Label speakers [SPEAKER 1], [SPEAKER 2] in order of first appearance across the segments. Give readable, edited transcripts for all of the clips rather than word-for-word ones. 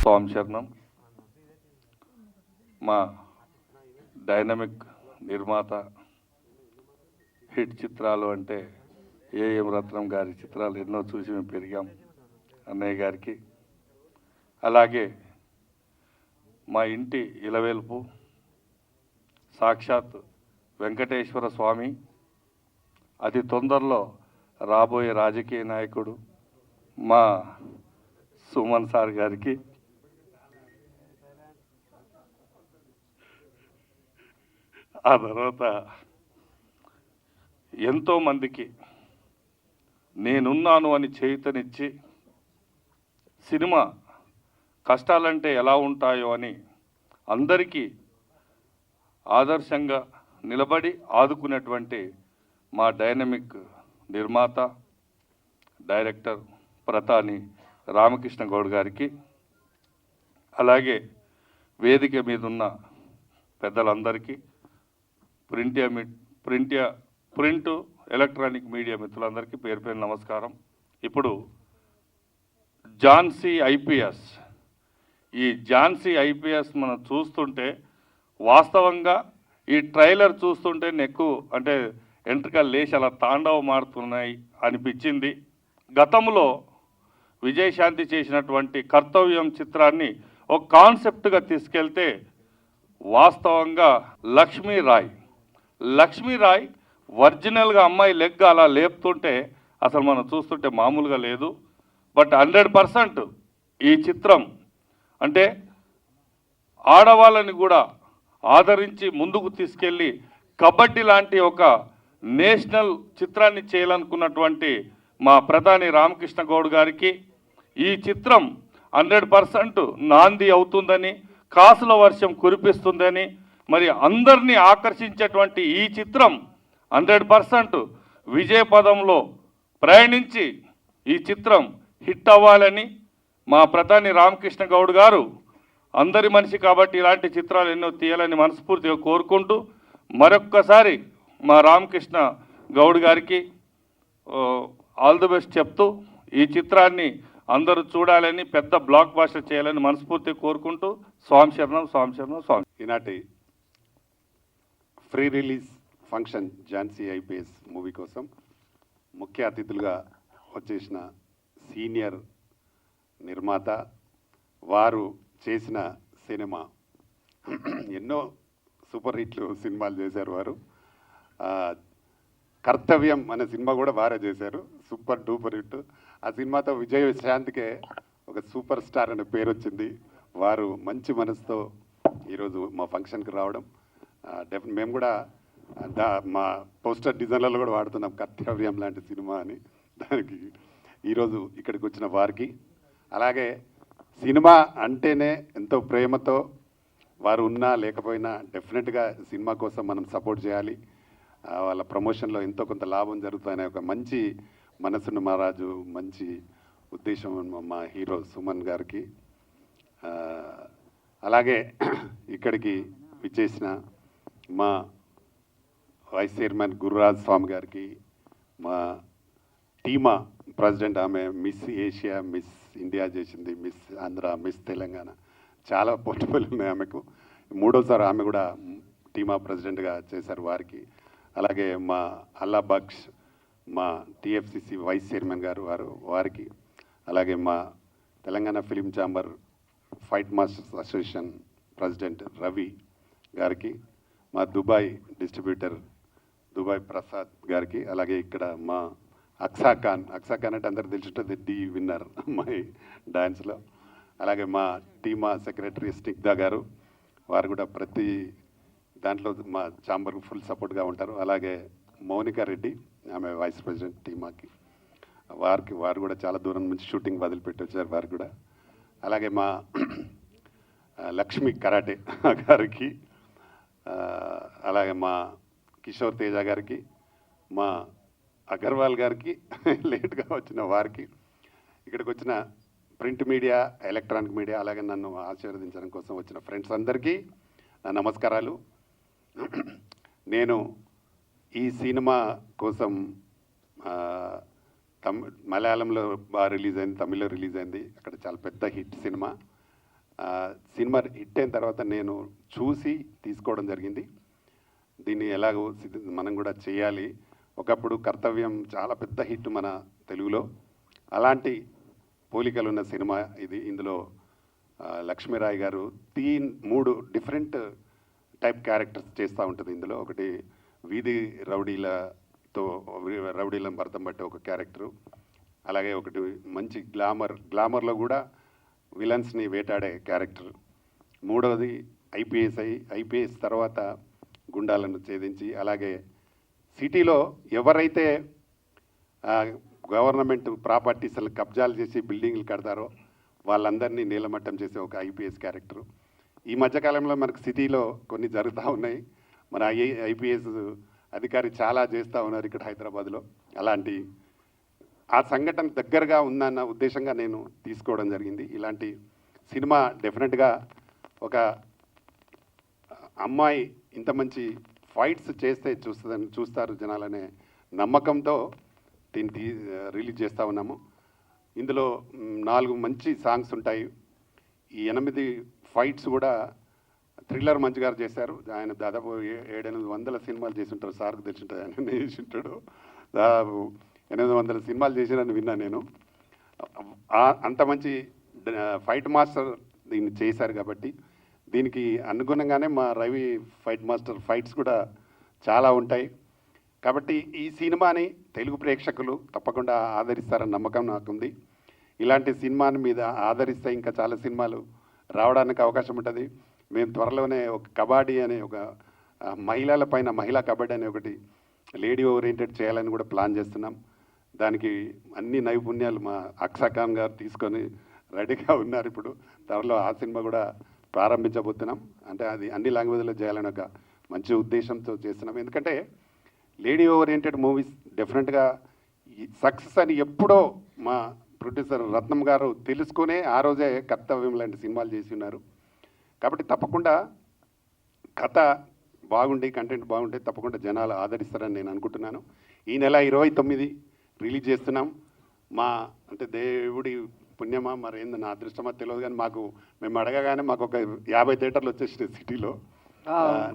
[SPEAKER 1] స్వామి శరణం. మా డైనమిక్ నిర్మాత, హిట్ చిత్రాలు అంటే ఏఎం రత్నం గారి చిత్రాలు ఎన్నో చూసి మేము పెరిగాం. అన్నయ్య గారికి, అలాగే మా ఇంటి ఇలవేల్పు సాక్షాత్ వెంకటేశ్వర స్వామి, అతి తొందరలో రాబోయే రాజకీయ నాయకుడు మా సుమన్ సార్ గారికి, ఆ తర్వాత ఎంతోమందికి నేనున్నాను అని చేయుతనిచ్చి సినిమా కష్టాలంటే ఎలా ఉంటాయో అని అందరికీ ఆదర్శంగా నిలబడి ఆదుకునేటువంటి మా డైనమిక్ నిర్మాత, డైరెక్టర్ ప్రతాని రామకృష్ణ గౌడ్ గారికి, అలాగే వేదిక మీద ఉన్న పెద్దలందరికీ, ప్రింట్ ఎలక్ట్రానిక్ మీడియా మిత్రులందరికీ పేరు పేరు నమస్కారం. ఇప్పుడు ఝాన్సీ ఐపీఎస్, ఈ ఝాన్సీ ఐపీఎస్ మనం చూస్తుంటే వాస్తవంగా ఈ ట్రైలర్ చూస్తుంటే నెక్కు అంటే ఎంట్రికలు లేచి అలా తాండవమాడుతున్నాయి అనిపించింది. గతంలో విజయశాంతి చేసినటువంటి కర్తవ్యం చిత్రాన్ని ఒక కాన్సెప్ట్గా తీసుకెళ్తే వాస్తవంగా లక్ష్మీరాయ్ ఒరిజినల్గా అమ్మాయి లెగ్ అలా లేపుతుంటే అసలు మనం చూస్తుంటే మామూలుగా లేదు. బట్ 100% ఈ చిత్రం అంటే ఆడవాళ్ళని కూడా ఆదరించి ముందుకు తీసుకెళ్ళి కబడ్డీ లాంటి ఒక నేషనల్ చిత్రాన్ని చేయాలనుకున్నటువంటి మా ప్రధాని రామకృష్ణ గౌడ్ గారికి ఈ చిత్రం 100% నాంది అవుతుందని, కాసుల వర్షం కురిపిస్తుందని, మరి అందరినీ ఆకర్షించేటువంటి ఈ చిత్రం 100% విజయపదంలో ప్రయాణించి ఈ చిత్రం హిట్ అవ్వాలని మా ప్రధాని రామకృష్ణ గౌడ్ గారు అందరి మనిషి కాబట్టి ఇలాంటి చిత్రాలు ఎన్నో తీయాలని మనస్ఫూర్తిగా కోరుకుంటూ మరొక్కసారి మా రామకృష్ణ గౌడ్ గారికి ఆల్ ది బెస్ట్ చెప్తూ ఈ చిత్రాన్ని అందరూ చూడాలని, పెద్ద బ్లాక్ బాస్టర్ చేయాలని మనస్ఫూర్తిగా కోరుకుంటూ స్వామి శరణం, స్వామి శరణం, స్వామి.
[SPEAKER 2] ఈనాటి free release function Jhansi IPS movie కోసం ముఖ్య అతిథులుగా వచ్చేసిన సీనియర్ నిర్మాత, వారు చేసిన సినిమా ఎన్నో సూపర్ హిట్లు సినిమాలు చేశారు. వారు కర్తవ్యం అనే సినిమా కూడా వారే చేశారు, సూపర్ డూపర్ హిట్. ఆ సినిమాతో విజయశాంతికే ఒక సూపర్ స్టార్ అనే పేరు వచ్చింది. వారు మంచి మనసుతో ఈరోజు మా ఫంక్షన్కి రావడం, మేము కూడా మా పోస్టర్ డిజైన్లలో కూడా వాడుతున్నాం కర్తవ్యం లాంటి సినిమా అని. దానికి ఈరోజు ఇక్కడికి వచ్చిన వారికి, అలాగే సినిమా అంటేనే ఎంతో ప్రేమతో వారు ఉన్నా లేకపోయినా డెఫినెట్గా సినిమా కోసం మనం సపోర్ట్ చేయాలి, వాళ్ళ ప్రమోషన్లో ఎంతో కొంత లాభం జరుగుతుందనే ఒక మంచి మనసున్న మహారాజు, మంచి ఉద్దేశం మా హీరో సుమన్ గారికి, అలాగే ఇక్కడికి విచ్చేసిన మా వైస్ చైర్మన్ గురురాజ్ స్వామి గారికి, మా టీమా ప్రెసిడెంట్, ఆమె మిస్ ఏషియా, మిస్ ఇండియా చేసింది, మిస్ ఆంధ్ర, మిస్ తెలంగాణ, చాలా పోర్ట్ఫోలియో ఉన్నాయి ఆమెకు. 3వ సారి ఆమె కూడా టీమా ప్రెసిడెంట్గా చేశారు వారికి. అలాగే మా అల్లా బక్ష్, మా టిఎఫ్సిసి వైస్ చైర్మన్ గారు వారికి, అలాగే మా Telangana film chamber fight masters association president Ravi గారికి, మా దుబాయ్ డిస్ట్రిబ్యూటర్ దుబాయ్ ప్రసాద్ గారికి, అలాగే ఇక్కడ మా అక్సా ఖాన్ అంటే అందరు తెలుసుంటుంది, డి విన్నర్ అమ్మాయి డ్యాన్స్లో, అలాగే మా టీమా సెక్రటరీ స్నిగ్ధా గారు, వారు కూడా ప్రతి దాంట్లో మా ఛాంబర్కి ఫుల్ సపోర్ట్గా ఉంటారు. అలాగే మౌనికా రెడ్డి, ఆమె వైస్ ప్రెసిడెంట్ టీమాకి, వారు కూడా చాలా దూరం నుంచి షూటింగ్ వదిలిపెట్టి వచ్చారు వారు కూడా. అలాగే మా లక్ష్మి కరాటే గారికి, అలాగే మా కిషోర్ తేజ గారికి, మా అగర్వాల్ గారికి, లేట్గా వచ్చిన వారికి, ఇక్కడికి వచ్చిన ప్రింట్ మీడియా, ఎలక్ట్రానిక్ మీడియా, అలాగే నన్ను ఆశీర్వదించడం కోసం వచ్చిన ఫ్రెండ్స్ అందరికీ నా నమస్కారాలు. నేను ఈ సినిమా కోసం మలయాళంలో బాగా రిలీజ్ అయింది, తమిళ్లో రిలీజ్ అయింది, అక్కడ చాలా పెద్ద హిట్ సినిమా. సినిమా హిట్ అయిన తర్వాత నేను చూసి తీసుకోవడం జరిగింది. దీన్ని ఎలాగో మనం కూడా చేయాలి. ఒకప్పుడు కర్తవ్యం చాలా పెద్ద హిట్ మన తెలుగులో, అలాంటి పోలికలు ఉన్న సినిమా ఇది. ఇందులో లక్ష్మీరాయ్ గారు 3 డిఫరెంట్ టైప్ క్యారెక్టర్స్ చేస్తూ ఉంటుంది. ఇందులో ఒకటి వీధి రౌడీలను భర్తం పట్టే ఒక క్యారెక్టరు, అలాగే ఒకటి మంచి గ్లామర్లో కూడా విలన్స్ని వేటాడే క్యారెక్టర్, మూడవది ఐపీఎస్ తర్వాత గుండాలను ఛేదించి, అలాగే సిటీలో ఎవరైతే గవర్నమెంట్ ప్రాపర్టీస్ కబ్జాలు చేసి బిల్డింగ్లు కడతారో వాళ్ళందరినీ నీలమట్టం చేసే ఒక ఐపీఎస్ క్యారెక్టరు. ఈ మధ్యకాలంలో మనకు సిటీలో కొన్ని జరుగుతూ ఉన్నాయి. మన ఐపీఎస్ అధికారి చాలా చేస్తూ ఉన్నారు ఇక్కడ హైదరాబాద్లో. అలాంటి ఆ సంఘటన దగ్గరగా ఉందన్న ఉద్దేశంగా నేను తీసుకోవడం జరిగింది. ఇలాంటి సినిమా డెఫినెట్గా ఒక అమ్మాయి ఇంత మంచి ఫైట్స్ చేస్తే చూస్తారు జనాలనే నమ్మకంతో దీన్ని రిలీజ్ చేస్తూ ఉన్నాము. ఇందులో 4 మంచి సాంగ్స్ ఉంటాయి. ఈ 8 ఫైట్స్ కూడా థ్రిల్లర్ మంచి గారు చేశారు. ఆయన దాదాపు 700-800 సినిమాలు చేసి ఉంటారు. సార్కు తెలిసి ఉంటుంది, ఆయన చేసి ఉంటాడు. దాదాపు 800 సినిమాలు చేసినని విన్నా నేను. అంత మంచి ఫైట్ మాస్టర్ దీన్ని చేశారు కాబట్టి దీనికి అనుగుణంగానే మా రవి ఫైట్ మాస్టర్ ఫైట్స్ కూడా చాలా ఉంటాయి. కాబట్టి ఈ సినిమాని తెలుగు ప్రేక్షకులు తప్పకుండా ఆదరిస్తారన్న నమ్మకం నాకుంది. ఇలాంటి సినిమాని మీద ఆదరిస్తే ఇంకా చాలా సినిమాలు రావడానికి అవకాశం ఉంటుంది. మేము త్వరలోనే ఒక కబడ్డీ అనే ఒక మహిళా కబడ్డీ అనే ఒకటి లేడీ ఓరియంటెడ్ చేయాలని కూడా ప్లాన్ చేస్తున్నాం. దానికి అన్ని నైపుణ్యాలు మా అక్షా ఖాన్ గారు తీసుకొని రెడీగా ఉన్నారు. ఇప్పుడు త్వరలో ఆ సినిమా కూడా ప్రారంభించబోతున్నాం. అంటే అది అన్ని లాంగ్వేజ్లో చేయాలని ఒక మంచి ఉద్దేశంతో చేస్తున్నాం. ఎందుకంటే లేడీ ఓరియంటెడ్ మూవీస్ డెఫినెట్గా సక్సెస్ అని ఎప్పుడో మా ప్రొడ్యూసర్ రత్నం గారు తెలుసుకునే ఆ రోజే కర్తవ్యం లాంటి సినిమాలు చేసి ఉన్నారు. కాబట్టి తప్పకుండా కథ బాగుండి కంటెంట్ బాగుంటే తప్పకుండా జనాలు ఆదరిస్తారని నేను అనుకుంటున్నాను. ఈ నెల 29 రిలీజ్ చేస్తున్నాం. అంటే దేవుడి పుణ్యమా మరి ఏందో నా అదృష్టమా తెలియదు, కానీ మేము అడగగానే మాకు ఒక 50 థియేటర్లు వచ్చేసినాయి సిటీలో.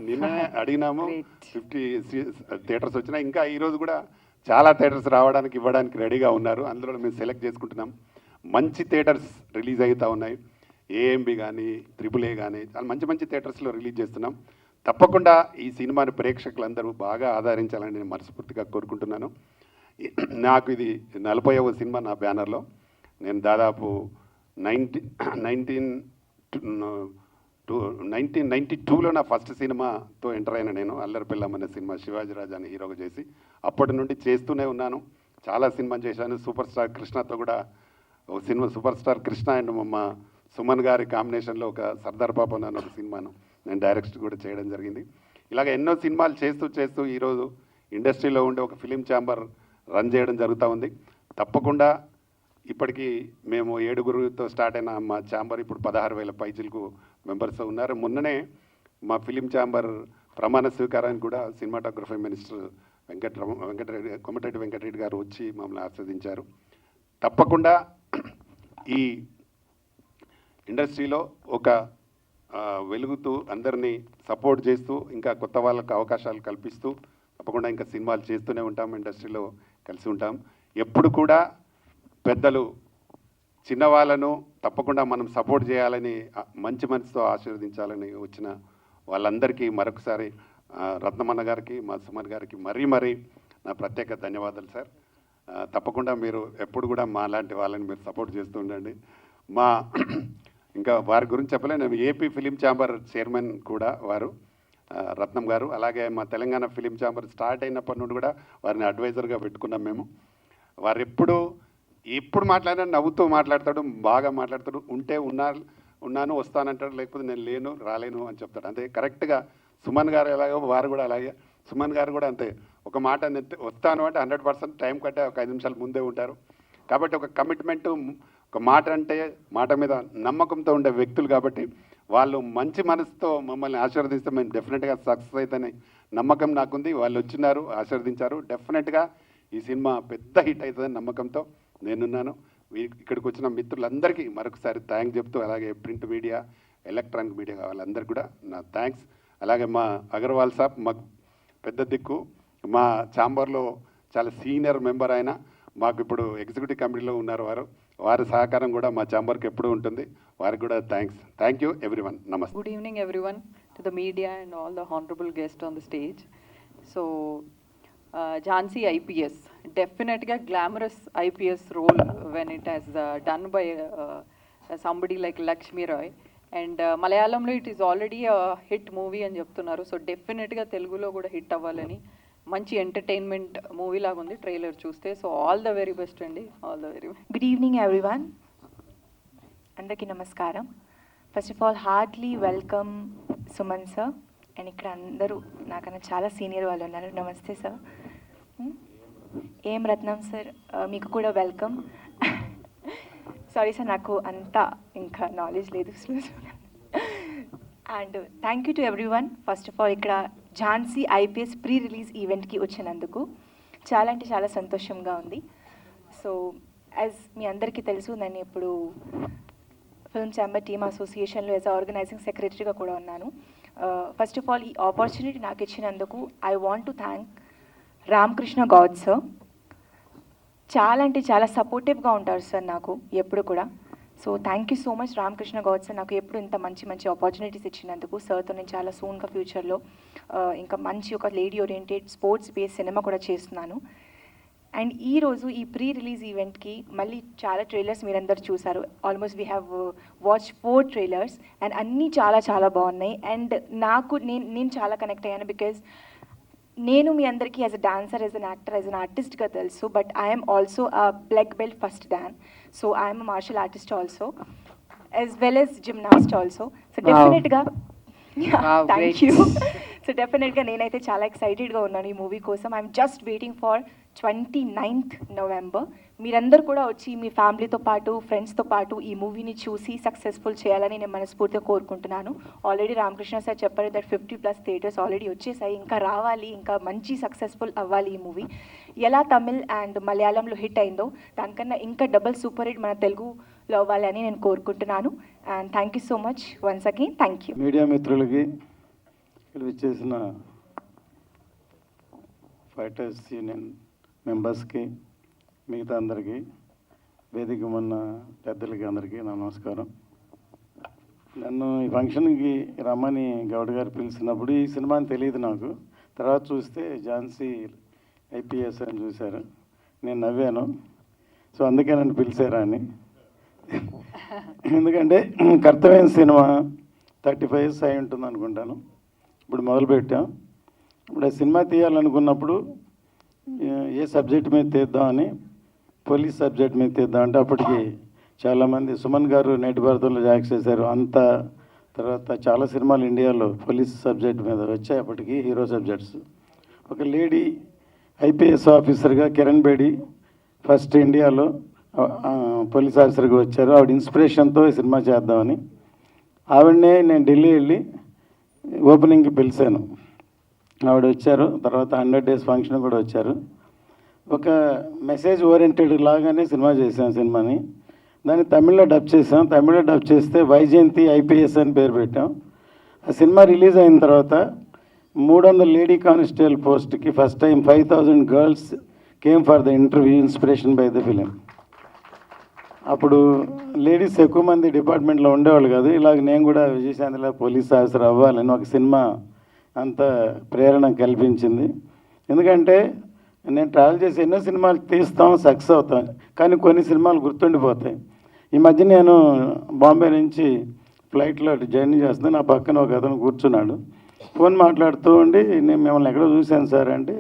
[SPEAKER 2] నిన్న అడిగినాము 50 థియేటర్స్ వచ్చినాయి. ఇంకా ఈరోజు కూడా చాలా థియేటర్స్ ఇవ్వడానికి రెడీగా ఉన్నారు. అందులో మేము సెలెక్ట్ చేసుకుంటున్నాం. మంచి థియేటర్స్ రిలీజ్ అవుతూ ఉన్నాయి. ఏఎంబి కానీ AAA కానీ చాలా మంచి థియేటర్స్లో రిలీజ్ చేస్తున్నాం. తప్పకుండా ఈ సినిమాని ప్రేక్షకులందరూ బాగా ఆదరించాలని నేను మనస్ఫూర్తిగా కోరుకుంటున్నాను. నాకు ఇది 40వ సినిమా నా బ్యానర్లో. నేను దాదాపు 1992లో నా ఫస్ట్ సినిమాతో ఎంటర్ అయిన నేను అల్లరి పిల్లం అనే సినిమా శివాజీ రాజాని హీరోగా చేసి అప్పటి నుండి చేస్తూనే ఉన్నాను. చాలా సినిమా చేశాను. సూపర్ స్టార్ కృష్ణతో కూడా ఒక cinema, super star Krishna and మా సుమన్ గారి కాంబినేషన్లో ఒక సర్దార్ పాపన్ అనే ఒక సినిమాను నేను డైరెక్ట్ కూడా చేయడం జరిగింది. ఇలాగ ఎన్నో సినిమాలు చేస్తూ ఈరోజు ఇండస్ట్రీలో ఉండే ఒక ఫిలిం ఛాంబర్ రన్ చేయడం జరుగుతూ ఉంది. తప్పకుండా ఇప్పటికీ మేము 7గురితో స్టార్ట్ అయిన మా ఛాంబర్ ఇప్పుడు 16,000 పైచిలకు మెంబర్స్ ఉన్నారు. మొన్ననే మా ఫిలిం ఛాంబర్ ప్రమాణ స్వీకారానికి కూడా సినిమాటోగ్రఫీ మినిస్టర్ కోమటిరెడ్డి వెంకటరెడ్డి గారు వచ్చి మమ్మల్ని ఆస్వాదించారు. తప్పకుండా ఈ ఇండస్ట్రీలో ఒక వెలుగుతూ అందరినీ సపోర్ట్ చేస్తూ ఇంకా కొత్త వాళ్ళకు అవకాశాలు కల్పిస్తూ తప్పకుండా ఇంకా సినిమాలు చేస్తూనే ఉంటాం. ఇండస్ట్రీలో కలిసి ఉంటాం. ఎప్పుడు కూడా పెద్దలు చిన్నవాళ్ళను తప్పకుండా మనం సపోర్ట్ చేయాలని మంచి మనసుతో ఆశీర్వదించాలని వచ్చిన వాళ్ళందరికీ మరొకసారి రత్నమన్న గారికి మా సుమన్ గారికి మరీ నా ప్రత్యేక ధన్యవాదాలు సార్. తప్పకుండా మీరు ఎప్పుడు కూడా మా లాంటి వాళ్ళని మీరు సపోర్ట్ చేస్తూ ఉండండి. ఇంకా వారి గురించి చెప్పలే, నేను ఏపీ ఫిలిం ఛాంబర్ చైర్మన్ కూడా వారు రత్నం గారు. అలాగే మా తెలంగాణ ఫిలిం ఛాంబర్ స్టార్ట్ అయినప్పటి నుండి కూడా వారిని అడ్వైజర్గా పెట్టుకున్నాం మేము. వారు ఎప్పుడు మాట్లాడినా నవ్వుతూ మాట్లాడతాడు, బాగా మాట్లాడతాడు. ఉంటే ఉన్నాను వస్తానంటాడు, లేకపోతే నేను రాలేను అని చెప్తాడు. అంతే కరెక్ట్గా సుమన్ గారు ఎలాగో వారు కూడా అలాగే. సుమన్ గారు కూడా అంతే, ఒక మాట వస్తాను అంటే 100% టైం కంటే ఒక 5 నిమిషాలు ముందే ఉంటారు. కాబట్టి ఒక కమిట్మెంటు, ఒక మాట అంటే మాట మీద నమ్మకంతో ఉండే వ్యక్తులు. కాబట్టి వాళ్ళు మంచి మనసుతో మమ్మల్ని ఆశీర్వదిస్తే మేము డెఫినెట్గా సక్సెస్ అవుతాయని నమ్మకం నాకుంది. వాళ్ళు వచ్చినారు, ఆశీర్వదించారు. డెఫినెట్గా ఈ సినిమా పెద్ద హిట్ అవుతుందని నమ్మకంతో నేనున్నాను. ఇక్కడికి వచ్చిన మిత్రులందరికీ మరొకసారి థ్యాంక్ చెప్తూ, అలాగే ప్రింట్ మీడియా, ఎలక్ట్రానిక్ మీడియా వాళ్ళందరికీ కూడా నా థ్యాంక్స్. అలాగే మా అగర్వాల్ సాబ్ మాకు పెద్ద దిక్కు, మా ఛాంబర్లో చాలా సీనియర్ మెంబర్ ఆయన, మాకు ఇప్పుడు ఎగ్జిక్యూటివ్ కమిటీలో ఉన్నారు వారి సహకారం కూడా మా ఛాంబర్కి ఎప్పుడూ ఉంటుంది. వారికి కూడా థ్యాంక్స్. Thank you everyone. నమస్తే.
[SPEAKER 3] Good evening, everyone, to the media and all the honorable guests on the stage. So, Jhansi IPS, definitely a glamorous IPS role when it has done by somebody like Lakshmi Roy. And Malayalamlo it is already a hit movie అని చెప్తున్నారు. So డెఫినెట్గా తెలుగులో కూడా hit అవ్వాలని మంచి entertainment movie లాగా ఉంది trailer చూస్తే. So all the very best అండి, all the very best.
[SPEAKER 4] Good evening everyone, అందరికీ నమస్కారం. First of all heartily welcome Suman sir. And ఇక్కడ అందరూ నాకన్నా చాలా సీనియర్ వాళ్ళు ఉన్నారు. నమస్తే సార్. ఏం రత్నం సార్, మీకు కూడా వెల్కమ్. సారీ సార్, నాకు అంతా ఇంకా నాలెడ్జ్ లేదు. And thank you to everyone. First of all ఇక్కడ ఝాన్సీ ఐపీఎస్ ప్రీ రిలీజ్ ఈవెంట్కి వచ్చినందుకు చాలా అంటే చాలా సంతోషంగా ఉంది. సో యాజ్ మీ అందరికీ తెలుసు, నేను ఇప్పుడు ఫిల్మ్ ఛాంబర్ టీమ్ అసోసియేషన్లో యాజ్ ఆర్గనైజింగ్ సెక్రటరీగా కూడా ఉన్నాను. ఫస్ట్ ఆఫ్ ఆల్ ఈ ఆపర్చునిటీ నాకు ఇచ్చినందుకు I want to thank Ramakrishna Goud sir. చాలా అంటే చాలా సపోర్టివ్గా ఉంటారు సార్ నాకు ఎప్పుడు కూడా. So thank you so much Ramakrishna Goud sir, నాకు ఎప్పుడు ఇంత మంచి మంచి ఆపర్చునిటీస్ ఇచ్చినందుకు. సార్తో నేను చాలా సూన్గా ఫ్యూచర్లో ఇంకా మంచి ఒక lady oriented sports base cinema కూడా చేస్తున్నాను. అండ్ ఈరోజు ఈ ప్రీ రిలీజ్ ఈవెంట్కి మళ్ళీ చాలా ట్రైలర్స్ మీరందరూ చూసారు. Almost we have watch 4 trailers and అన్నీ చాలా చాలా బాగున్నాయి. అండ్ నేను చాలా కనెక్ట్ అయ్యాను బికాజ్ నేను మీ అందరికీ as a dancer, as an actor, as an ఆర్టిస్ట్గా తెలుసు. But I'm also black belt first dan. So I'm martial artist also, as well as gymnast also. So డెఫినెట్గా థ్యాంక్ యూ. సో డెఫినెట్గా నేనైతే చాలా ఎక్సైటెడ్గా ఉన్నాను ఈ మూవీ కోసం. I'm just waiting for 29th November. మీరందరూ కూడా వచ్చి మీ ఫ్యామిలీతో పాటు, ఫ్రెండ్స్తో పాటు ఈ మూవీని చూసి సక్సెస్ఫుల్ చేయాలని నేను మనస్ఫూర్తిగా కోరుకుంటున్నాను. ఆల్రెడీ రామకృష్ణ సార్ చెప్పారు దట్ 50+ థియేటర్స్ ఆల్రెడీ వచ్చేసాయి. ఇంకా రావాలి, ఇంకా మంచి సక్సెస్ఫుల్ అవ్వాలి ఈ మూవీ. ఎలా తమిళ్ అండ్ మలయాళంలో హిట్ అయిందో దానికన్నా ఇంకా డబుల్ సూపర్ హిట్ మన తెలుగులో అవ్వాలి అని నేను కోరుకుంటున్నాను. And thank you so much once again. Thank you.
[SPEAKER 5] Media మిత్రులకి, ఇక్కడ విచ్చేసిన ఫైటర్స్ యూనియన్ మెంబర్స్కి, మిగతా అందరికీ, వేదిక ఉన్న పెద్దలకి అందరికీ నా నమస్కారం. నన్ను ఈ ఫంక్షన్కి రమ్మని గౌడ్ గారు పిలిచినప్పుడు ఈ సినిమా అని తెలియదు నాకు. తర్వాత చూస్తే ఝాన్సీ ఐపీఎస్ అని చూశారు. నేను నవ్వాను. సో అందుకే నన్ను పిలిచారా అని. ఎందుకంటే కర్తవ్యం సినిమా 35 years అయి ఉంటుంది అనుకుంటాను. ఇప్పుడు మొదలుపెట్టాం. ఇప్పుడు ఆ సినిమా తీయాలనుకున్నప్పుడు ఏ సబ్జెక్ట్ మీద తీద్దామని, పోలీస్ సబ్జెక్ట్ మీద తీద్దామంటే అప్పటికి చాలామంది సుమన్ గారు నేటి భారతంలో యాక్ట్ చేశారు. అంత తర్వాత చాలా సినిమాలు ఇండియాలో పోలీస్ సబ్జెక్ట్ మీద వచ్చాయి. అప్పటికి హీరో సబ్జెక్ట్స్. ఒక లేడీ ఐపీఎస్ ఆఫీసర్గా కిరణ్ బేడి ఫస్ట్ ఇండియాలో పోలీస్ ఆఫీసర్గా వచ్చారు. ఆవిడ ఇన్స్పిరేషన్తో ఈ సినిమా చేద్దామని ఆవిడనే నేను ఢిల్లీ వెళ్ళి ఓపెనింగ్కి పిలిచాను. ఆవిడ వచ్చారు. తర్వాత 100 days ఫంక్షన్ కూడా వచ్చారు. ఒక మెసేజ్ ఓరియంటెడ్ లాగానే సినిమా చేసాం. సినిమాని దాన్ని తమిళ్లో డబ్ చేసాం. తమిళ్లో డబ్ చేస్తే వైజయంతి ఐపీఎస్ అని పేరు పెట్టాం. ఆ సినిమా రిలీజ్ అయిన తర్వాత 300 లేడీ కానిస్టేబుల్ పోస్ట్కి first time 5000 girls came for the interview inspiration by the film. అప్పుడు లేడీస్ ఎక్కువ మంది డిపార్ట్మెంట్లో ఉండేవాళ్ళు కాదు. ఇలాగ నేను కూడా విజయశాంతిలో పోలీస్ ఆఫీసర్ అవ్వాలని ఒక సినిమా అంత ప్రేరణ కల్పించింది. ఎందుకంటే నేను ట్రావెల్ చేసి ఎన్నో సినిమాలు తీస్తాం, సక్సెస్ అవుతాం, కానీ కొన్ని సినిమాలు గుర్తుండిపోతాయి. ఈ మధ్య నేను బాంబే నుంచి ఫ్లైట్లో జర్నీ చేస్తాను. నా పక్కన ఒక అతను కూర్చున్నాడు. ఫోన్ మాట్లాడుతూ ఉండి నేను మిమ్మల్ని ఎక్కడో చూశాను సార్ అంటే,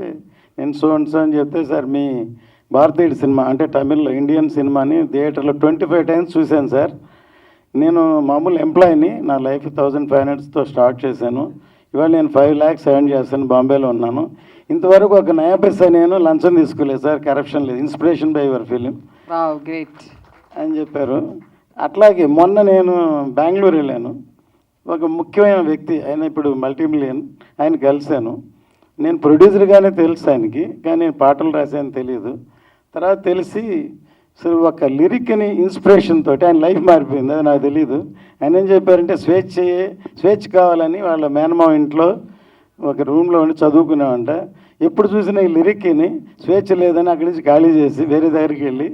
[SPEAKER 5] నేను సో అని చెప్తే, సార్ మీ భారతీయుడు సినిమా అంటే తమిళ్లో ఇండియన్ సినిమాని థియేటర్లో 25 times చూశాను సార్. నేను మామూలు ఎంప్లాయీని, నా లైఫ్ 1500 స్టార్ట్ చేశాను. ఇవాళ నేను 5 lakhs ఎర్న్ చేస్తాను. బాంబేలో ఉన్నాను. ఇంతవరకు ఒక నయా పైసా నేను లంచం తీసుకోలేదు సార్, కరప్షన్ లేదు. Inspiration by your film
[SPEAKER 3] great
[SPEAKER 5] అని చెప్పారు. అట్లాగే మొన్న నేను బెంగళూరు వెళ్ళాను. ఒక ముఖ్యమైన వ్యక్తి, ఆయన ఇప్పుడు మల్టీమిలియన్, ఆయన కలిశాను. నేను ప్రొడ్యూసర్గానే తెలుసు ఆయనకి, కానీ నేను పాటలు రాశాను తెలియదు. తర్వాత తెలిసి సో ఒక లిరిక్ని ఇన్స్పిరేషన్ తోటి ఆయన లైఫ్ మారిపోయింది, అది నాకు తెలియదు. ఆయన ఏం చెప్పారంటే స్వేచ్ఛ కావాలని వాళ్ళ మేనమావ ఇంట్లో ఒక రూమ్లో ఉండి చదువుకున్నామంట. ఎప్పుడు చూసినా ఈ లిరిక్ని స్వేచ్ఛ లేదని అక్కడి నుంచి ఖాళీ చేసి వేరే దగ్గరికి వెళ్ళి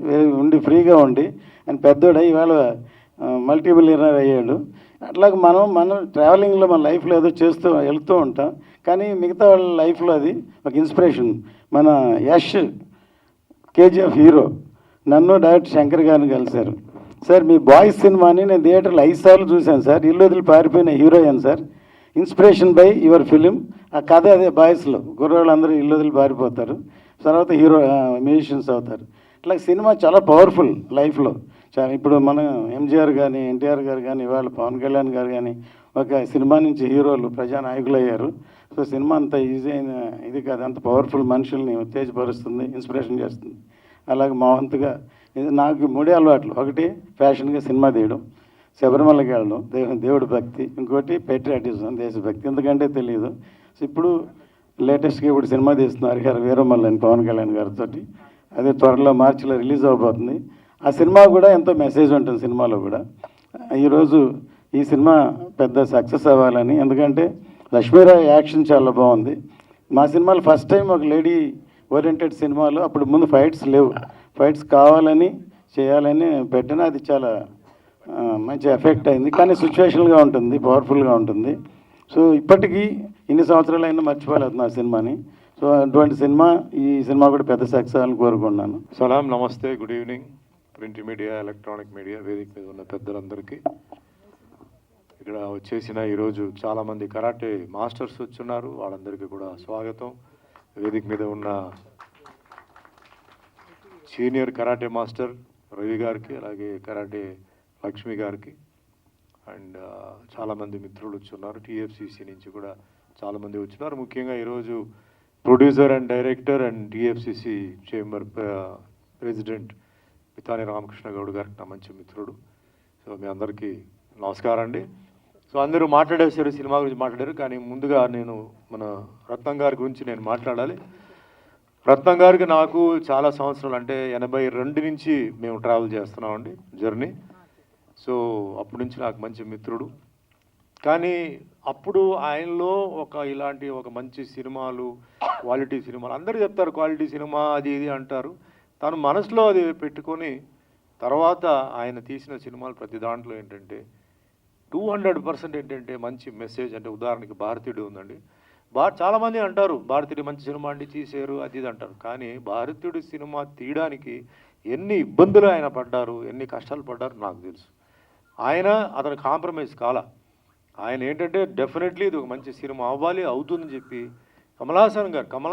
[SPEAKER 5] ఉండి ఫ్రీగా ఉండి ఆయన పెద్దోడై ఇవాళ మల్టీ మిలియనర్ అయ్యాడు. అట్లాగే మనం ట్రావెలింగ్లో మన లైఫ్లో ఏదో చేస్తూ వెళ్తూ ఉంటాం, కానీ మిగతా వాళ్ళ లైఫ్లో అది ఒక ఇన్స్పిరేషన్. మన యష్ కేజీఎఫ్ హీరో నన్ను డైరెక్టర్ శంకర్ గారిని కలిశారు. సార్ మీ బాయ్స్ సినిమాని నేను థియేటర్లో 5 సార్లు చూశాను సార్, ఇల్లు వదిలి పారిపోయిన heroine sir, inspiration by your film. ఆ కథ అదే, బాయ్స్లో కుర్రోళ్ళందరూ ఇల్లు వదిలి పారిపోతారు, తర్వాత హీరో మ్యూజిషియన్స్ అవుతారు. ఇట్లా సినిమా చాలా పవర్ఫుల్ లైఫ్లో. చాలా ఇప్పుడు మన ఎంజీఆర్ కానీ ఎన్టీఆర్ గారు కానీ ఇవాళ పవన్ కళ్యాణ్ గారు కానీ ఒక సినిమా నుంచి హీరోలు ప్రజానాయకులు అయ్యారు. సో సినిమా అంత ఈజీ అయిన ఇది కాదు, అంత పవర్ఫుల్ మనుషుల్ని ఉత్తేజపరుస్తుంది, ఇన్స్పిరేషన్ చేస్తుంది. అలాగే మా వంతుగా ఇది నాకు 3 అలవాట్లు. ఒకటి ఫ్యాషన్గా సినిమా తీయడం, శబరిమలకి వెళ్ళడం, దేవుడి భక్తి, ఇంకోటి పేట్రియాటిజం, దేశభక్తి. ఎందుకంటే తెలియదు. సో ఇప్పుడు లేటెస్ట్గా ఇప్పుడు సినిమా తీస్తున్నారు గారు వీరమల్లి అని పవన్ కళ్యాణ్ గారితో, అదే త్వరలో మార్చిలో రిలీజ్ అవబోతుంది. ఆ సినిమా కూడా ఎంతో మెసేజ్ ఉంటుంది సినిమాలో కూడా. ఈరోజు ఈ సినిమా పెద్ద సక్సెస్ అవ్వాలని, ఎందుకంటే లక్ష్మీరావు యాక్షన్ చాలా బాగుంది. మా సినిమాలో ఫస్ట్ టైం ఒక లేడీ ఓరియంటెడ్ సినిమాలో అప్పుడు ముందు ఫైట్స్ లేవు, ఫైట్స్ కావాలని చేయాలని పెట్టిన, అది చాలా మంచి ఎఫెక్ట్ అయింది. కానీ సిచ్యువేషనల్గా ఉంటుంది, పవర్ఫుల్గా ఉంటుంది. సో ఇప్పటికీ ఇన్ని సంవత్సరాలైనా మర్చిపోలేదు ఆ సినిమాని. సో అటువంటి సినిమా, ఈ సినిమా కూడా పెద్ద సక్సెస్ అవ్వాలని కోరుకున్నాను.
[SPEAKER 6] సలాం, నమస్తే, good evening. Print media, electronic media, వేదిక మీద ఉన్న పెద్దలందరికీ, ఇక్కడ వచ్చేసిన ఈరోజు చాలామంది కరాటే మాస్టర్స్ వచ్చున్నారు, వాళ్ళందరికీ కూడా స్వాగతం. వేదిక మీద ఉన్న సీనియర్ కరాటే మాస్టర్ రవి గారికి, అలాగే కరాటే లక్ష్మి గారికి, అండ్ చాలామంది మిత్రులు వచ్చున్నారు. టీఎఫ్సిసి నుంచి కూడా చాలామంది వచ్చున్నారు. ముఖ్యంగా ఈరోజు producer and director and TFCC chamber president Pitani Ramakrishna Goud గారికి నా మంచి మిత్రుడు. సో మీ అందరికీ నమస్కారం అండి. సో అందరూ మాట్లాడేశారు, సినిమా గురించి మాట్లాడారు, కానీ ముందుగా నేను మన రత్నం గారి గురించి నేను మాట్లాడాలి. రత్నం గారికి నాకు చాలా సంవత్సరాలు, అంటే 82 నుంచి మేము ట్రావెల్ చేస్తున్నామండి జర్నీ. సో అప్పటి నుంచి నాకు మంచి మిత్రుడు. కానీ అప్పుడు ఆయనలో ఇలాంటి ఒక మంచి సినిమాలు, క్వాలిటీ సినిమాలు, అందరూ చెప్తారు క్వాలిటీ సినిమా అది ఇది అంటారు. తను మనసులో అది పెట్టుకొని తర్వాత ఆయన తీసిన సినిమాలు ప్రతి దాంట్లో ఏంటంటే 200% ఏంటంటే మంచి మెసేజ్. అంటే ఉదాహరణకి భారతీయుడు ఉందండి, చాలామంది అంటారు భారతీయుడు మంచి సినిమా అండి తీసారు అది ఇది అంటారు, కానీ భారతీయుడు సినిమా తీయడానికి ఎన్ని ఇబ్బందులు ఆయన పడ్డారు, ఎన్ని కష్టాలు పడ్డారు నాకు తెలుసు. అతను కాంప్రమైజ్ కాలా. ఆయన ఏంటంటే డెఫినెట్లీ ఇది ఒక మంచి సినిమా అవ్వాలి, అవుతుందని చెప్పి కమల్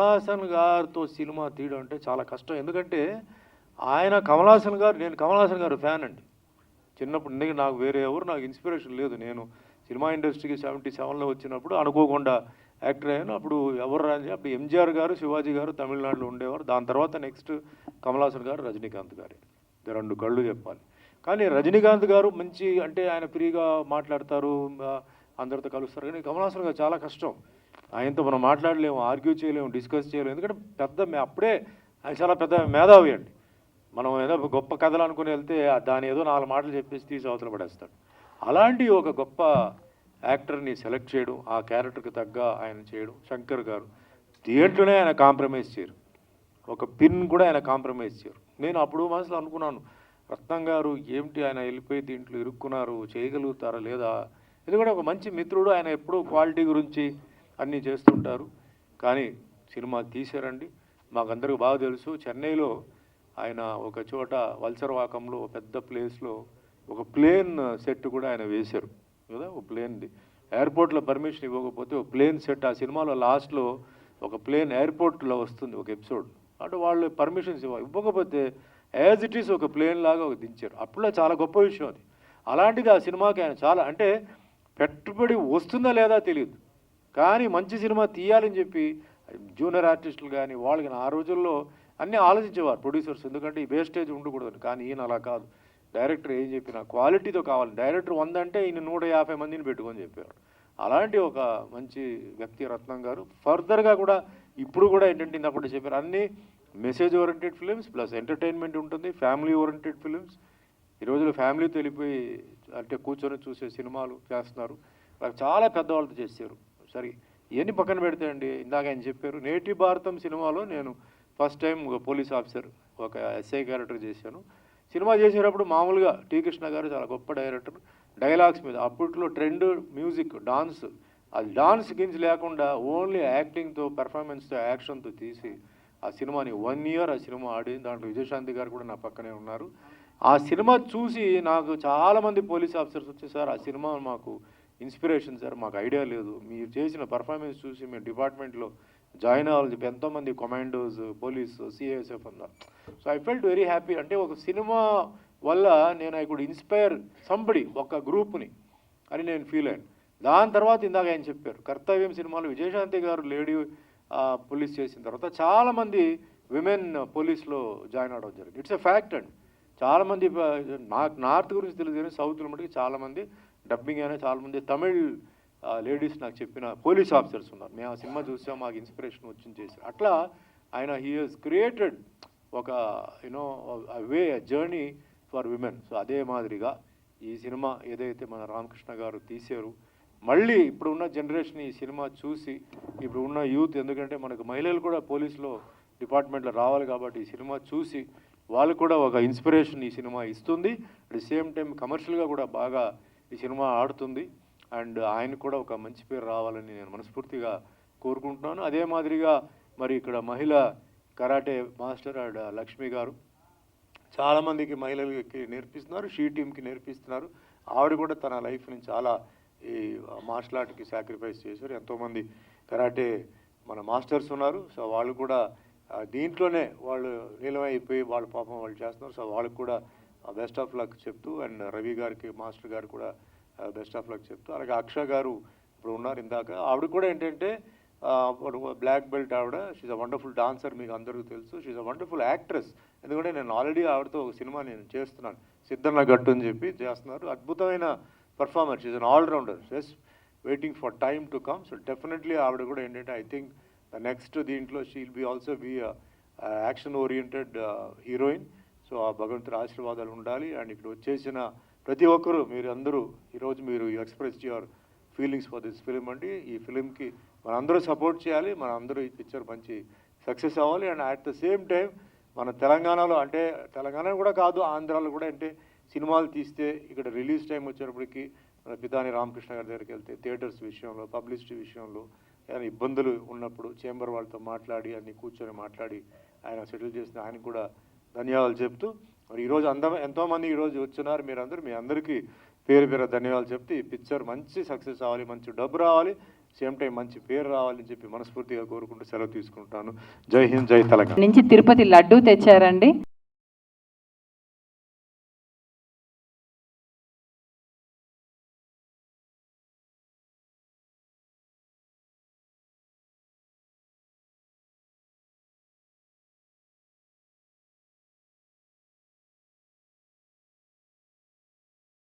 [SPEAKER 6] హాసన్ గారితో సినిమా తీయడం అంటే చాలా కష్టం. ఎందుకంటే నేను కమల్ హాసన్ గారు ఫ్యాన్ అండి చిన్నప్పుడు. ఎందుకంటే నాకు వేరే ఎవరు నాకు ఇన్స్పిరేషన్ లేదు. నేను సినిమా ఇండస్ట్రీకి 77లో వచ్చినప్పుడు అనుకోకుండా యాక్టర్ అయ్యాను. అప్పుడు ఎవరు రాని, అప్పుడు ఎంజీఆర్ గారు, శివాజీ గారు తమిళనాడులో ఉండేవారు. దాని తర్వాత నెక్స్ట్ కమల్ హాసన్ గారు, రజనీకాంత్ గారు, 2 కళ్ళు చెప్పాలి. కానీ రజనీకాంత్ గారు మంచి, అంటే ఆయన ఫ్రీగా మాట్లాడతారు, అందరితో కలుస్తారు. కానీ కమల్ హాసన్ గారు చాలా కష్టం, ఆయనతో మనం మాట్లాడలేము, ఆర్గ్యూ చేయలేము, డిస్కస్ చేయలేము. ఎందుకంటే అప్పుడే ఆయన చాలా పెద్ద మేధావి అండి. మనం ఏదో గొప్ప కథలు అనుకుని వెళ్తే దాని ఏదో 4 మాటలు చెప్పేసి తీసి అవతల పడేస్తాడు. అలాంటి ఒక గొప్ప యాక్టర్ని సెలెక్ట్ చేయడం, ఆ క్యారెక్టర్కి తగ్గ ఆయన చేయడం. శంకర్ గారు దేంట్లోనే ఆయన కాంప్రమైజ్ చేయరు, ఒక పిన్ కూడా ఆయన కాంప్రమైజ్ చేయరు. నేను అప్పుడు మనసులో అనుకున్నాను, రత్నం గారు ఏమిటి ఆయన వెళ్ళిపోయి దీంట్లో ఇరుక్కున్నారు, చేయగలుగుతారా లేదా. ఎందుకంటే ఒక మంచి మిత్రుడు, ఆయన ఎప్పుడూ క్వాలిటీ గురించి అన్నీ చేస్తుంటారు. కానీ సినిమా తీశారండి. మాకందరికి బాగా తెలుసు, చెన్నైలో ఆయన ఒక చోట వల్సరవాకంలో పెద్ద ప్లేస్లో ఒక ప్లేన్ సెట్ కూడా ఆయన వేశారు కదా. ఒక ప్లేన్ది ఎయిర్పోర్ట్లో పర్మిషన్ ఇవ్వకపోతే ఒక ప్లేన్ సెట్, ఆ సినిమాలో లాస్ట్లో ఒక ప్లేన్ ఎయిర్పోర్ట్లో వస్తుంది ఒక ఎపిసోడ్, అంటే వాళ్ళు పర్మిషన్స్ ఇవ్వకపోతే యాజ్ ఇట్ ఈస్ ఒక ప్లేన్ లాగా దించారు. అప్పుడే చాలా గొప్ప విషయం అది. అలాంటిది ఆ సినిమాకి ఆయన చాలా, అంటే పెట్టుబడి వస్తుందా లేదా తెలియదు, కానీ మంచి సినిమా తీయాలని చెప్పి జూనియర్ ఆర్టిస్టులు కానీ వాళ్ళు కానీ ఆ రోజుల్లో అన్నీ ఆలోచించేవారు ప్రొడ్యూసర్స్, ఎందుకంటే ఈ వేస్టేజ్ ఉండకూడదు. కానీ ఈయన అలా కాదు, డైరెక్టర్ ఏం చెప్పినా క్వాలిటీతో కావాలి. డైరెక్టర్ 100 అంటే ఈయన 150 మందిని పెట్టుకొని చెప్పేవారు. అలాంటి ఒక మంచి వ్యక్తి రత్నం గారు. ఫర్దర్గా కూడా ఇప్పుడు కూడా ఏంటంటే అప్పుడు చెప్పారు, అన్నీ message oriented films plus entertainment ఉంటుంది, ఫ్యామిలీ ఓరియంటెడ్ ఫిలిమ్స్. ఈ రోజుల్లో ఫ్యామిలీతో వెళ్ళిపోయి అంటే కూర్చొని చూసే సినిమాలు చేస్తున్నారు. వాళ్ళకి చాలా పెద్దవాళ్ళతో చేశారు. సరే ఇవన్నీ పక్కన పెడితే అండి, ఇందాక ఆయన చెప్పారు, నేటి భారతం సినిమాలో నేను ఫస్ట్ టైం ఒక పోలీస్ ఆఫీసర్, ఒక ఎస్ఐ క్యారెక్టర్ చేశాను. సినిమా చేసేటప్పుడు మామూలుగా టీ కృష్ణ గారు చాలా గొప్ప డైరెక్టర్, డైలాగ్స్ మీద అప్పట్లో ట్రెండ్ మ్యూజిక్, డాన్స్, అది డాన్స్ గిన్స్ లేకుండా ఓన్లీ యాక్టింగ్తో, పెర్ఫార్మెన్స్తో, యాక్షన్తో తీసి ఆ సినిమాని 1 year ఆ సినిమా ఆడి, దాంట్లో విజయశాంతి గారు కూడా నా పక్కనే ఉన్నారు. ఆ సినిమా చూసి నాకు చాలామంది పోలీస్ ఆఫీసర్స్ వచ్చి, సార్ ఆ సినిమా మాకు ఇన్స్పిరేషన్ సార్, మాకు ఐడియా లేదు, మీరు చేసిన పర్ఫార్మెన్స్ చూసి మేము డిపార్ట్మెంట్లో జాయిన్ అవ్వాలని చెప్పి ఎంతోమంది కమాండోస్, పోలీసు, సిఐఎస్ఎఫ్ అన్నారు. So I felt very happy. అంటే ఒక సినిమా వల్ల నేను ఐ కుడ్ ఇన్స్పైర్ సంబడి, ఒక గ్రూప్ని అని నేను ఫీల్ అయ్యాను. దాని తర్వాత ఇందాక ఆయన చెప్పారు, కర్తవ్యం సినిమాలో విజయశాంతి గారు లేడీ పోలీస్ చేసిన తర్వాత చాలామంది విమెన్ పోలీస్లో జాయిన్ అవ్వడం జరిగింది. ఇట్స్ ఎ ఫ్యాక్ట్ అండి. చాలామంది నాకు నార్త్ గురించి తెలియదు కానీ సౌత్లో మటుకు చాలామంది డబ్బింగ్ అయినా చాలామంది తమిళ్ లేడీస్ నాకు చెప్పిన పోలీస్ ఆఫీసర్స్ ఉన్నారు. మేము ఆ సినిమా చూసాం, మాకు ఇన్స్పిరేషన్ వచ్చింది చేశారు. అట్లా ఆయన హీ హాజ్ క్రియేటెడ్ ఒక you know way journey for women. So అదే మాదిరిగా ఈ సినిమా ఏదైతే మన రామకృష్ణ గారు తీశారు, మళ్ళీ ఇప్పుడు ఉన్న జనరేషన్ ఈ సినిమా చూసి, ఇప్పుడు ఉన్న యూత్, ఎందుకంటే మనకు మహిళలు కూడా పోలీసులో డిపార్ట్మెంట్లో రావాలి కాబట్టి ఈ సినిమా చూసి వాళ్ళు కూడా ఒక ఇన్స్పిరేషన్ ఈ సినిమా ఇస్తుంది. అట్ ది సేమ్ టైం కమర్షియల్గా కూడా బాగా ఈ సినిమా ఆడుతుంది. అండ్ ఆయన కూడా ఒక మంచి పేరు రావాలని నేను మనస్ఫూర్తిగా కోరుకుంటున్నాను. అదే మాదిరిగా మరి ఇక్కడ మహిళ కరాటే మాస్టర్ అండ్ లక్ష్మి గారు చాలామందికి మహిళలకి నేర్పిస్తున్నారు, షీ టీమ్కి నేర్పిస్తున్నారు. ఆవిడ కూడా తన లైఫ్ని చాలా ఈ మార్షల్ ఆర్ట్కి సాక్రిఫైస్ చేశారు. ఎంతోమంది కరాటే మన మాస్టర్స్ ఉన్నారు. సో వాళ్ళు కూడా దీంట్లోనే వాళ్ళు నిలవైపోయి వాళ్ళ పాపం వాళ్ళు చేస్తున్నారు. సో వాళ్ళకి కూడా బెస్ట్ ఆఫ్ లక్ చెప్తూ, అండ్ రవి గారికి మాస్టర్ గారు కూడా బెస్ట్ ఆఫ్ లక్ చెప్తూ, అలాగే అక్ష గారు ఇప్పుడు ఉన్నారు ఇందాక, ఆవిడ కూడా ఏంటంటే బ్లాక్ బెల్ట్ ఆవిడ. షీఈ్ అ వండర్ఫుల్ డాన్సర్, మీకు అందరికీ తెలుసు. She's a wonderful actress. ఎందుకంటే నేను ఆల్రెడీ ఆవిడతో ఒక సినిమా నేను చేస్తున్నాను, సిద్ధన్న గట్టు అని చెప్పి చేస్తున్నారు. అద్భుతమైన performer, she's an allrounder, just waiting for time to come. So definitely ఆవిడ కూడా ఏంటంటే ఐ థింక్ నెక్స్ట్ దీంట్లో she will be also be action oriented heroine. So ఆ భగవంతుడి ఆశీర్వాదాలు ఉండాలి. అండ్ ఇక్కడ వచ్చేసిన ప్రతి ఒక్కరూ, మీరు అందరూ ఈరోజు మీరు express your feelings for this film అండి. ఈ ఫిలింకి మనందరూ సపోర్ట్ చేయాలి, మనందరూ ఈ పిక్చర్ మంచి సక్సెస్ అవ్వాలి. And at the same time మన తెలంగాణలో, అంటే తెలంగాణ కూడా కాదు, ఆంధ్రాలో కూడా అంటే సినిమాలు తీస్తే ఇక్కడ రిలీజ్ టైం వచ్చేటప్పటికి మన పితాని రామకృష్ణ గారి దగ్గరికి వెళ్తే థియేటర్స్ విషయంలో, పబ్లిసిటీ విషయంలో ఏమైనా ఇబ్బందులు ఉన్నప్పుడు చేంబర్ వాళ్ళతో మాట్లాడి అన్ని కూర్చొని మాట్లాడి ఆయన సెటిల్ చేసిన ఆయనకు కూడా ధన్యవాదాలు చెప్తూ, మరి ఈరోజు ఎంతోమంది ఈరోజు వచ్చినారు, మీరందరూ, మీ అందరికీ పేరు పేరు ధన్యవాదాలు చెప్తే ఈ పిక్చర్ మంచి సక్సెస్ అవ్వాలి, మంచి డబ్బు రావాలి, సేమ్ టైం మంచి పేరు రావాలని చెప్పి మనస్ఫూర్తిగా కోరుకుంటూ సెలవు తీసుకుంటాను. జై హింద్, జై తెలంగాణ.
[SPEAKER 3] నుంచి తిరుపతి లడ్డూ తెచ్చారండి.